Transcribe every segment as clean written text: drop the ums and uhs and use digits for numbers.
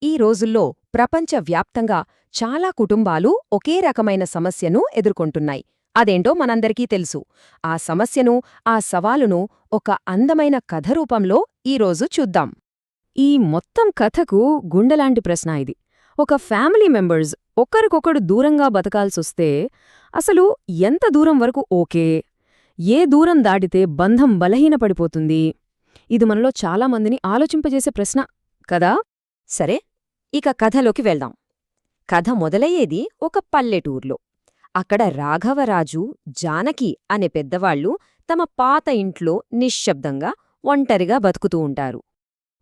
ఈ రోజుల్లో ప్రపంచవ్యాప్తంగా చాలా కుటుంబాలు ఒకే రకమైన సమస్యను ఎదుర్కొంటున్నాయి. అదేంటో మనందరికీ తెలుసు. ఆ సమస్యను, ఆ సవాలును ఒక అందమైన కథ రూపంలో ఈరోజు చూద్దాం. ఈ మొత్తం కథకు గుండెలాంటి ప్రశ్న ఇది. ఒక ఫ్యామిలీ మెంబర్స్ ఒకరికొకడు దూరంగా బతకాల్సొస్తే అసలు ఎంత దూరం వరకు ఓకే? ఏ దూరం దాటితే బంధం బలహీనపడిపోతుంది? ఇది మనలో చాలామందిని ఆలోచింపజేసే ప్రశ్న కదా. సరే, ఇక కథలోకి వెళ్దాం. కథ మొదలయ్యేది ఒక పల్లెటూర్లో. అక్కడ రాఘవరాజు, జానకి అనే పెద్దవాళ్లు తమ పాత ఇంట్లో నిశ్శబ్దంగా ఒంటరిగా బతుకుతూ ఉంటారు.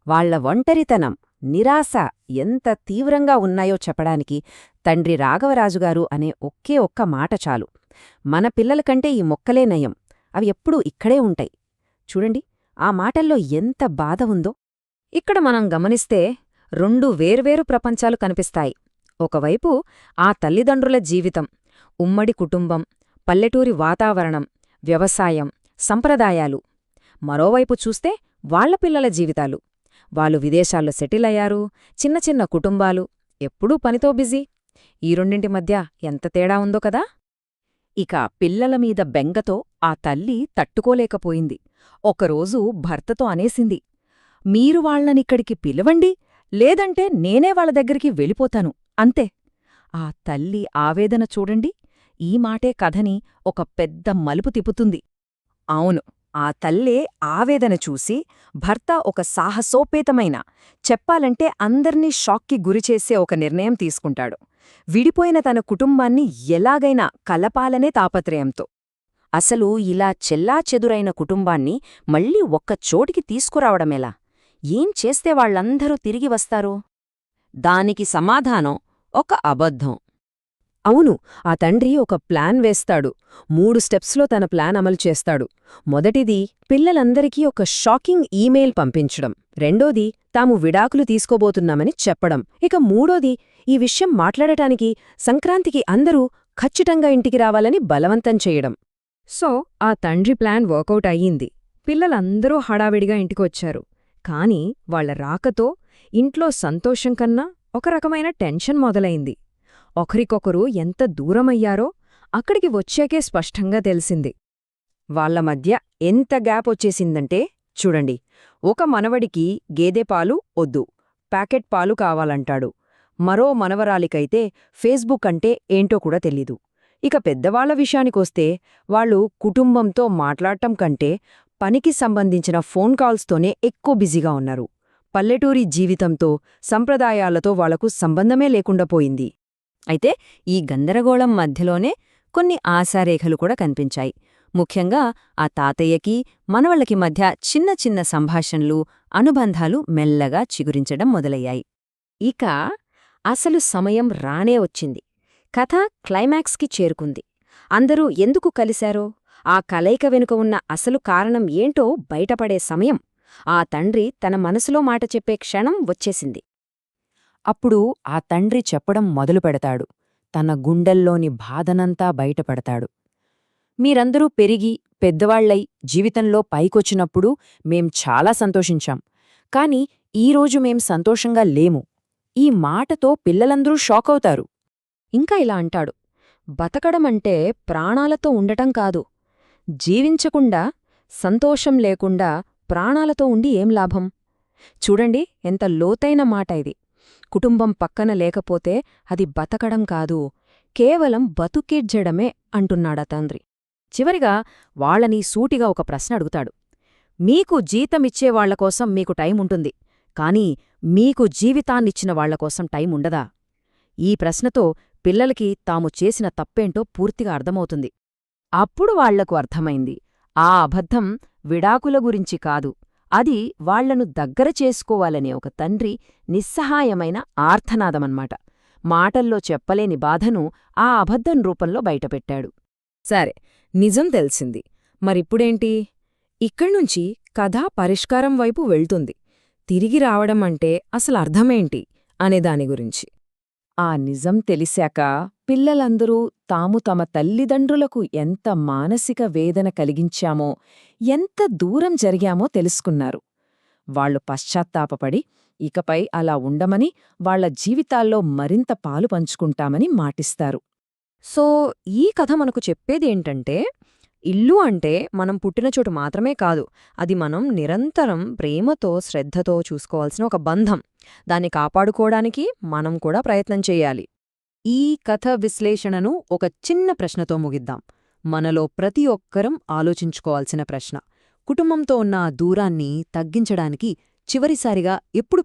వాళ్ల ఒంటరితనం, నిరాశ ఎంత తీవ్రంగా ఉన్నాయో చెప్పడానికి తండ్రి రాఘవరాజుగారు అనే ఒకే ఒక్క మాట చాలు. మన పిల్లలకంటే ఈ మొక్కలే నయం, అవి ఎప్పుడూ ఇక్కడే ఉంటాయి. చూడండి, ఆ మాటల్లో ఎంత బాధ ఉందో. ఇక్కడ మనం గమనిస్తే రెండు వేర్వేరు ప్రపంచాలు కనిపిస్తాయి. ఒకవైపు ఆ తల్లిదండ్రుల జీవితం, ఉమ్మడి కుటుంబం, పల్లెటూరి వాతావరణం, వ్యవసాయం, సంప్రదాయాలు. మరోవైపు చూస్తే వాళ్ల పిల్లల జీవితాలు. వాళ్ళు విదేశాల్లో సెటిల్ అయ్యారు, చిన్న చిన్న కుటుంబాలు, ఎప్పుడూ పనితో బిజీ. ఈ రెండింటి మధ్య ఎంత తేడా ఉందో కదా. ఇక పిల్లలమీద బెంగతో ఆ తల్లి తట్టుకోలేకపోయింది. ఒకరోజు భర్తతో అనేసింది, మీరు వాళ్లనిక్కడికి పిలవండి, లేదంటే నేనే వాళ్ళ దగ్గరికి వెళ్ళిపోతాను, అంతే. ఆ తల్లి ఆవేదన చూడండి. ఈ మాటే కథని ఒక పెద్ద మలుపు తిప్పుతుంది. అవును, ఆ తల్లే ఆవేదన చూసి భర్త ఒక సాహసోపేతమైన, చెప్పాలంటే అందర్నీ షాక్కి గురిచేసే ఒక నిర్ణయం తీసుకుంటాడు. విడిపోయిన తన కుటుంబాన్ని ఎలాగైనా కలపాలనే తాపత్రయంతో. అసలు ఇలా చెల్లాచెదురైన కుటుంబాన్ని మళ్ళీ ఒక్క చోటికి తీసుకురావడమెలా? ఏం చేస్తే వాళ్లందరూ తిరిగి వస్తారు? దానికి సమాధానం ఒక అబద్ధం. అవును, ఆ తండ్రి ఒక ప్లాన్ వేస్తాడు. 3 స్టెప్స్లో తన ప్లాన్ అమలు చేస్తాడు. మొదటిది, పిల్లలందరికీ ఒక షాకింగ్ ఈమెయిల్ పంపించడం. రెండోది, తాము విడాకులు తీసుకోబోతున్నామని చెప్పడం. ఇక మూడోది, ఈ విషయం మాట్లాడటానికి సంక్రాంతికి అందరూ ఖచ్చితంగా ఇంటికి రావాలని బలవంతం చేయడం. సో ఆ తండ్రి ప్లాన్ వర్కౌట్ అయ్యింది. పిల్లలందరూ హడావిడిగా ఇంటికొచ్చారు. కాని వాళ్ల రాకతో ఇంట్లో సంతోషం కన్నా ఒక రకమైన టెన్షన్ మొదలైంది. ఒకరికొకరు ఎంత దూరమయ్యారో అక్కడికి వచ్చాకే స్పష్టంగా తెలిసింది. వాళ్ల మధ్య ఎంత గ్యాప్ వచ్చేసిందంటే చూడండి, ఒక మనవడికి గేదె పాలు వద్దు, ప్యాకెట్ పాలు కావాలంటాడు. మరో మనవరాలికైతే ఫేస్బుక్ అంటే ఏంటో కూడా తెలీదు. ఇక పెద్దవాళ్ల విషయానికొస్తే వాళ్ళు కుటుంబంతో మాట్లాడటం కంటే పనికి సంబంధించిన ఫోన్ కాల్స్తోనే ఎక్కువ బిజీగా ఉన్నారు. పల్లెటూరి జీవితంతో, సంప్రదాయాలతో వాళ్లకు సంబంధమే లేకుండా పోయింది. అయితే ఈ గందరగోళం మధ్యలోనే కొన్ని ఆశారేఖలు కూడా కనిపించాయి. ముఖ్యంగా ఆ తాతయ్యకి, మనవళ్లకి మధ్య చిన్న చిన్న సంభాషణలు, అనుబంధాలు మెల్లగా చిగురించడం మొదలయ్యాయి. ఇక అసలు సమయం రానే వచ్చింది. కథ క్లైమాక్స్కి చేరుకుంది. అందరూ ఎందుకు కలిశారో, ఆ కలయిక వెనుక ఉన్న అసలు కారణం ఏంటో బయటపడే సమయం, ఆ తండ్రి తన మనసులో మాట చెప్పే క్షణం వచ్చేసింది. అప్పుడు ఆ తండ్రి చెప్పడం మొదలుపెడతాడు. తన గుండెల్లోని బాధనంతా బయటపడతాడు. మీరందరూ పెరిగి పెద్దవాళ్లై జీవితంలో పైకొచ్చినప్పుడు మేం చాలా సంతోషించాం. కాని ఈరోజు మేం సంతోషంగా లేము. ఈ మాటతో పిల్లలందరూ షాకవుతారు. ఇంకా ఇలా అంటాడు, బతకడమంటే ప్రాణాలతో ఉండటం కాదు. జీవించకుండా, సంతోషం లేకుండా ప్రాణాలతో ఉండి ఏం లాభం? చూడండి, ఎంత లోతైన మాట ఇది. కుటుంబం పక్కన లేకపోతే అది బతకడం కాదు, కేవలం బతుకిడ్జడమే అంటున్నాడా తండ్రి. చివరిగా వాళ్లని సూటిగా ఒక ప్రశ్న అడుగుతాడు. మీకు జీతమిచ్చేవాళ్లకోసం మీకు టైముంటుంది, కాని మీకు జీవితాన్నిచ్చిన వాళ్లకోసం టైముండదా? ఈ ప్రశ్నతో పిల్లలకి తాము చేసిన తప్పేంటో పూర్తిగా అర్థమవుతుంది. అప్పుడు వాళ్లకు అర్థమైంది, ఆ అబద్ధం విడాకుల గురించి కాదు, అది వాళ్లను దగ్గర చేసుకోవాలనే ఒక తండ్రి నిస్సహాయమైన ఆర్తనాదమన్మాట. మాటల్లో చెప్పలేని బాధను ఆ అబద్ధం రూపంలో బయటపెట్టాడు. సరే, నిజం తెలిసింది. మరిప్పుడేంటి? ఇక్కడ్నుంచి కథ పరిష్కారం వైపు వెళ్తుంది. తిరిగి రావడం అంటే అసలు అర్థమేంటి అనే దాని గురించి. ఆ నిజం తెలిసాక పిల్లలందరూ తాము తమ తల్లిదండ్రులకు ఎంత మానసిక వేదన కలిగించామో, ఎంత దూరం జరిగామో తెలుసుకున్నారు. వాళ్లు పశ్చాత్తాపపడి ఇకపై అలా ఉండమని, వాళ్ల జీవితాల్లో మరింత పాలు పంచుకుంటామని మాటిస్తారు. సో ఈ కథ మనకు చెప్పేదేంటంటే, ఇల్లు అంటే మనం పుట్టిన చోటు మాత్రమే కాదు, అది మనం నిరంతరం ప్రేమతో శ్రద్ధతో చూసుకోవాల్సిన ఒక బంధం. దాన్ని కాపాడుకోవడానికి మనం కూడా ప్రయత్నం చేయాలి. ఈ కథ విశ్లేషణను ఒక చిన్న ప్రశ్నతో ముగిద్దాం. మనలో ప్రతి ఒక్కరం ఆలోచించుకోవాల్సిన ప్రశ్న: కుటుంబంతో ఉన్న ఆ దూరాన్ని తగ్గించడానికి చివరిసారిగా ఎప్పుడు